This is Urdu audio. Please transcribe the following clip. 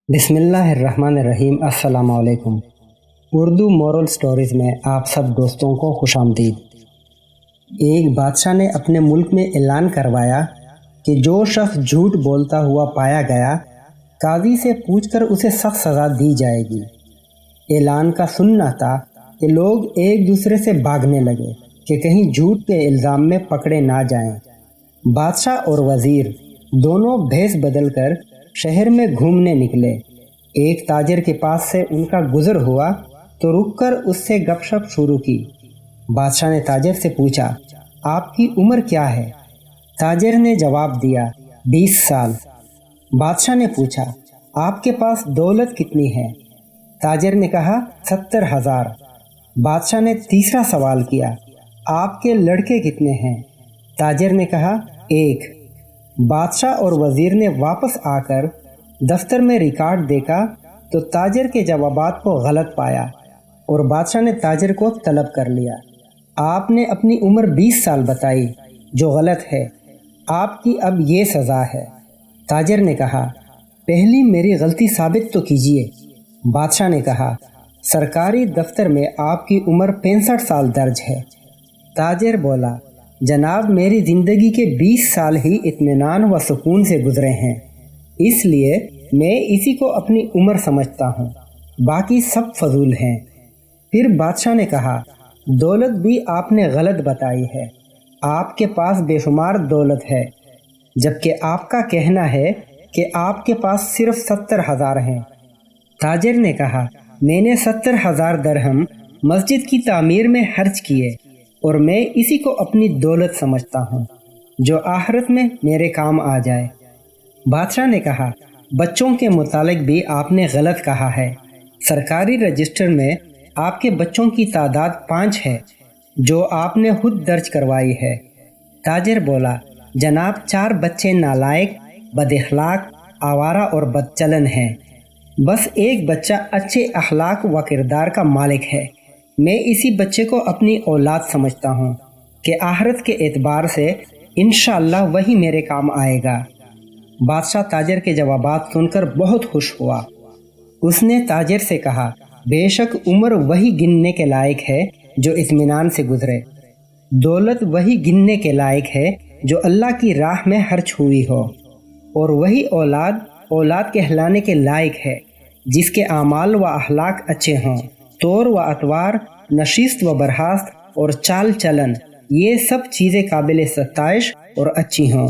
بسم اللہ الرحمن الرحیم۔ السلام علیکم۔ اردو مورل سٹوریز میں آپ سب دوستوں کو خوش آمدید۔ ایک بادشاہ نے اپنے ملک میں اعلان کروایا کہ جو شخص جھوٹ بولتا ہوا پایا گیا قاضی سے پوچھ کر اسے سخت سزا دی جائے گی۔ اعلان کا سننا تھا کہ لوگ ایک دوسرے سے بھاگنے لگے کہ کہیں جھوٹ کے الزام میں پکڑے نہ جائیں۔ بادشاہ اور وزیر دونوں بھیس بدل کر شہر میں گھومنے نکلے۔ ایک تاجر کے پاس سے ان کا گزر ہوا تو رک کر اس سے گپ شپ شروع کی۔ بادشاہ نے تاجر سے پوچھا، آپ کی عمر کیا ہے؟ تاجر نے جواب دیا، 20 سال۔ بادشاہ نے پوچھا، آپ کے پاس دولت کتنی ہے؟ تاجر نے کہا، 70,000۔ بادشاہ نے تیسرا سوال کیا، آپ کے لڑکے کتنے ہیں؟ تاجر نے کہا، 1۔ بادشاہ اور وزیر نے واپس آ کر دفتر میں ریکارڈ دیکھا تو تاجر کے جوابات کو غلط پایا اور بادشاہ نے تاجر کو طلب کر لیا۔ آپ نے اپنی عمر 20 سال بتائی جو غلط ہے، آپ کی اب یہ سزا ہے۔ تاجر نے کہا، پہلی میری غلطی ثابت تو کیجیے۔ بادشاہ نے کہا، سرکاری دفتر میں آپ کی عمر 65 سال درج ہے۔ تاجر بولا، جناب میری زندگی کے 20 سال ہی اطمینان و سکون سے گزرے ہیں، اس لیے میں اسی کو اپنی عمر سمجھتا ہوں، باقی سب فضول ہیں۔ پھر بادشاہ نے کہا، دولت بھی آپ نے غلط بتائی ہے، آپ کے پاس بے شمار دولت ہے، جبکہ آپ کا کہنا ہے کہ آپ کے پاس صرف 70,000 ہیں۔ تاجر نے کہا، میں نے 70,000 درہم مسجد کی تعمیر میں خرچ کیے اور میں اسی کو اپنی دولت سمجھتا ہوں جو آخرت میں میرے کام آ جائے۔ بادشاہ نے کہا، بچوں کے متعلق بھی آپ نے غلط کہا ہے، سرکاری رجسٹر میں آپ کے بچوں کی تعداد 5 ہے جو آپ نے خود درج کروائی ہے۔ تاجر بولا، جناب 4 بچے نالائق، بد اخلاق، آوارہ اور بد چلن ہیں، بس ایک بچہ اچھے اخلاق و کردار کا مالک ہے، میں اسی بچے کو اپنی اولاد سمجھتا ہوں کہ آخرت کے اعتبار سے انشاءاللہ وہی میرے کام آئے گا۔ بادشاہ تاجر کے جوابات سن کر بہت خوش ہوا۔ اس نے تاجر سے کہا، بے شک عمر وہی گننے کے لائق ہے جو اطمینان سے گزرے، دولت وہی گننے کے لائق ہے جو اللہ کی راہ میں خرچ ہوئی ہو، اور وہی اولاد کہلانے کے لائق ہے جس کے اعمال و اخلاق اچھے ہوں، طور و اطوار، نشست و برخاست اور چال چلن، یہ سب چیزیں قابل ستائش اور اچھی ہوں۔